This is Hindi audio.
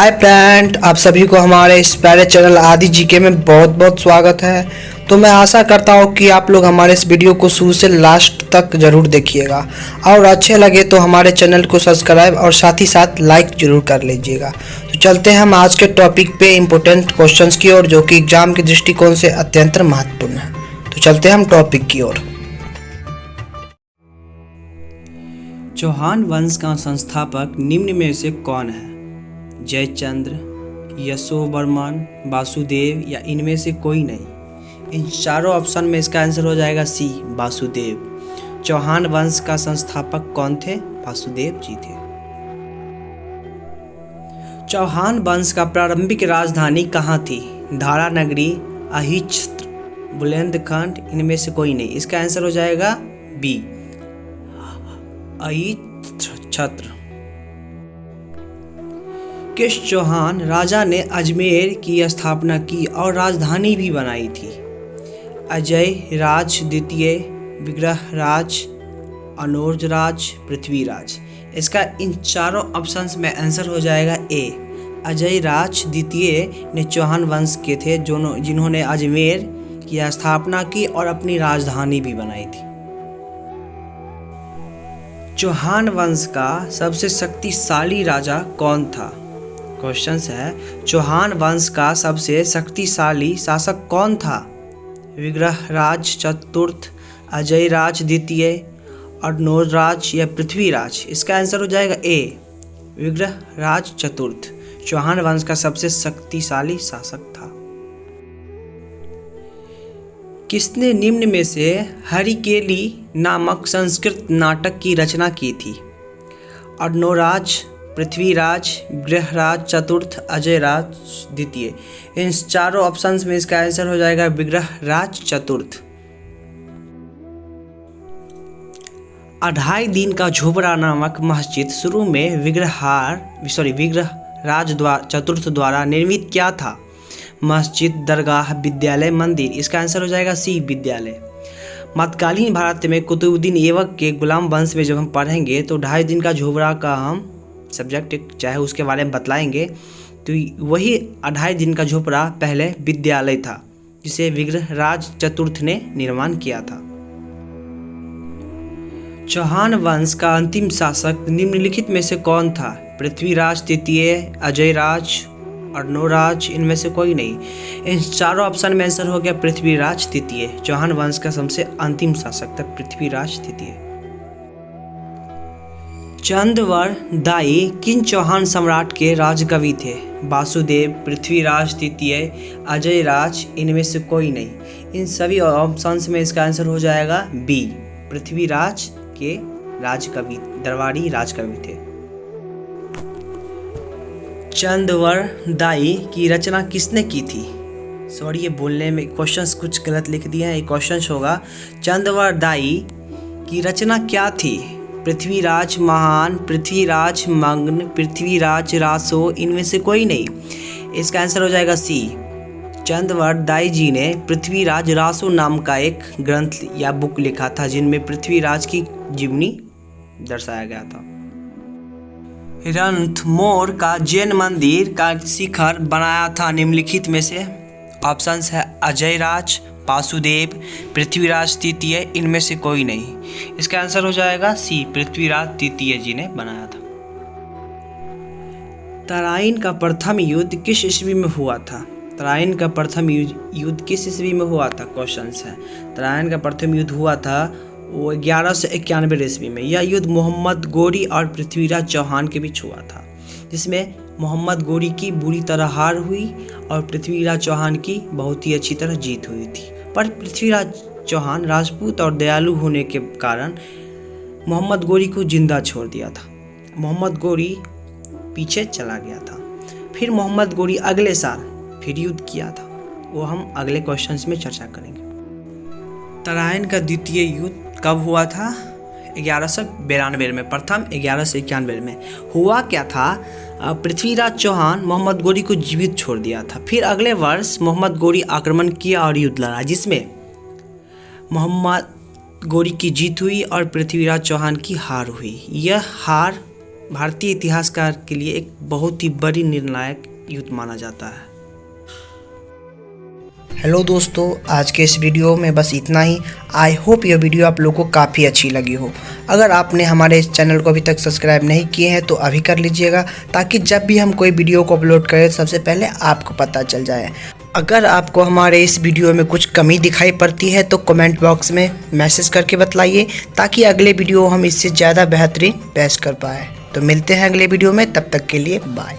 हाय फ्रेंड, आप सभी को हमारे इस प्यारे चैनल आदि जीके में बहुत बहुत स्वागत है। तो मैं आशा करता हूँ कि आप लोग हमारे इस वीडियो को शुरू से लास्ट तक ज़रूर देखिएगा और अच्छे लगे तो हमारे चैनल को सब्सक्राइब और साथ ही साथ लाइक ज़रूर कर लीजिएगा। तो चलते हैं हम आज के टॉपिक पे इम्पोर्टेंट क्वेश्चंस की ओर, जो कि एग्जाम के दृष्टिकोण से अत्यंत महत्वपूर्ण है। तो चलते हैं हम टॉपिक की ओर। चौहान वंश का संस्थापक निम्न में से कौन है? जयचंद्र, यशोवर्मन, वासुदेव या इनमें से कोई नहीं। इन चारों ऑप्शन में इसका आंसर हो जाएगा सी, वासुदेव। चौहान वंश का संस्थापक कौन थे? वासुदेव जी थे। चौहान वंश का प्रारंभिक राजधानी कहाँ थी? धारा नगरी, अहिच्छत्र, बुलंदखंड, इनमें से कोई नहीं। इसका आंसर हो जाएगा बी, अहिच्छत्र। किस चौहान राजा ने अजमेर की स्थापना की और राजधानी भी बनाई थी? अजय राज द्वितीय, विग्रहराज, अनोजराज, पृथ्वीराज। इसका इन चारों ऑप्शंस में आंसर हो जाएगा ए, अजय राज द्वितीय ने चौहान वंश के थे जिन्होंने अजमेर की स्थापना की और अपनी राजधानी भी बनाई थी। चौहान वंश का सबसे शक्तिशाली राजा कौन था? क्वेश्चन है, चौहान वंश का सबसे शक्तिशाली शासक कौन था? विग्रहराज चतुर्थ, अजयराज द्वितीय, अर्णोराज या पृथ्वीराज। इसका आंसर हो जाएगा ए, विग्रहराज चतुर्थ चौहान वंश का सबसे शक्तिशाली शासक था। किसने निम्न में से हरिकेली नामक संस्कृत नाटक की रचना की थी? अर्णोराज, पृथ्वीराज, विग्रहराज चतुर्थ, अजयराज द्वितीय। इन चारों ऑप्शंस में इसका आंसर हो जाएगा विग्रहराज चतुर्थ। अढ़ाई दिन का झोपड़ा नामक मस्जिद शुरू में विग्रहराज चतुर्थ द्वारा निर्मित क्या था? मस्जिद, दरगाह, विद्यालय, मंदिर। इसका आंसर हो जाएगा सी, विद्यालय। मध्यकालीन भारत में कुतुबुद्दीन ऐबक के गुलाम वंश में जब हम पढ़ेंगे तो ढाई दिन का झोपड़ा का हम सब्जेक्ट चाहे उसके बारे में बतलाएंगे। तो वही अढ़ाई दिन का झोपड़ा पहले विद्यालय था जिसे विग्रहराज चतुर्थ ने निर्माण किया था। चौहान वंश का अंतिम शासक निम्नलिखित में से कौन था? पृथ्वीराज तृतीय, अजयराज, अर्णोराज, इनमें से कोई नहीं। इन चारों ऑप्शन में आंसर हो गया पृथ्वीराज तृतीय। चौहान वंश का सबसे अंतिम शासक था पृथ्वीराज तृतीय। चंद्रवर दाई किन चौहान सम्राट के राजकवि थे? वासुदेव, पृथ्वीराज तृतीय, अजयराज, इनमें से कोई नहीं। इन सभी ऑप्शंस में इसका आंसर हो जाएगा बी, पृथ्वीराज के राजकवि, दरबारी राजकवि थे। चंद्रवर दाई की रचना किसने की थी? सॉरी, ये बोलने में क्वेश्चंस कुछ गलत लिख दिए हैं। ये क्वेश्चन होगा, चंद्रवर दाई की रचना क्या थी? पृथ्वीराज महान, पृथ्वीराज मग्न, पृथ्वीराज रासो, इनमें से कोई नहीं। इसका आंसर हो जाएगा सी, चंद्रवर दाई जी ने पृथ्वीराज रासो नाम का एक ग्रंथ या बुक लिखा था जिनमें पृथ्वीराज की जीवनी दर्शाया गया था। रणथंभौर का जैन मंदिर का शिखर बनाया था निम्नलिखित में से? ऑप्शंस है अजयराज, वासुदेव, पृथ्वीराज तृतीय, इनमें से कोई नहीं। इसका आंसर हो जाएगा सी, पृथ्वीराज तृतीय जी ने बनाया था। तराइन का प्रथम युद्ध किस ईस्वी में हुआ था? तराइन का प्रथम युद्ध किस ईस्वी में हुआ था? क्वेश्चन है, तराइन का प्रथम युद्ध हुआ था वो 1191 ईस्वी में। यह युद्ध मोहम्मद गोरी और पृथ्वीराज चौहान के बीच हुआ था, जिसमें मोहम्मद गोरी की बुरी तरह हार हुई और पृथ्वीराज चौहान की बहुत ही अच्छी तरह जीत हुई थी। पर पृथ्वीराज चौहान राजपूत और दयालु होने के कारण मोहम्मद गोरी को जिंदा छोड़ दिया था। मोहम्मद गोरी पीछे चला गया था। फिर मोहम्मद गोरी अगले साल फिर युद्ध किया था, वो हम अगले क्वेश्चंस में चर्चा करेंगे। तराइन का द्वितीय युद्ध कब हुआ था? 1192 में। प्रथम 1191 में। हुआ क्या था? पृथ्वीराज चौहान मोहम्मद गोरी को जीवित छोड़ दिया था। फिर अगले वर्ष मोहम्मद गोरी आक्रमण किया और युद्ध लड़ा, जिसमें मोहम्मद गोरी की जीत हुई और पृथ्वीराज चौहान की हार हुई। यह हार भारतीय इतिहासकार के लिए एक बहुत ही बड़ी निर्णायक युद्ध माना जाता है। हेलो दोस्तों, आज के इस वीडियो में बस इतना ही। आई होप यह वीडियो आप लोगों को काफ़ी अच्छी लगी हो। अगर आपने हमारे इस चैनल को अभी तक सब्सक्राइब नहीं किए हैं तो अभी कर लीजिएगा, ताकि जब भी हम कोई वीडियो को अपलोड करें सबसे पहले आपको पता चल जाए। अगर आपको हमारे इस वीडियो में कुछ कमी दिखाई पड़ती है तो कमेंट बॉक्स में मैसेज करके बतलाइए, ताकि अगले वीडियो हम इससे ज़्यादा बेहतरीन पेश कर पाए। तो मिलते हैं अगले वीडियो में, तब तक के लिए बाय।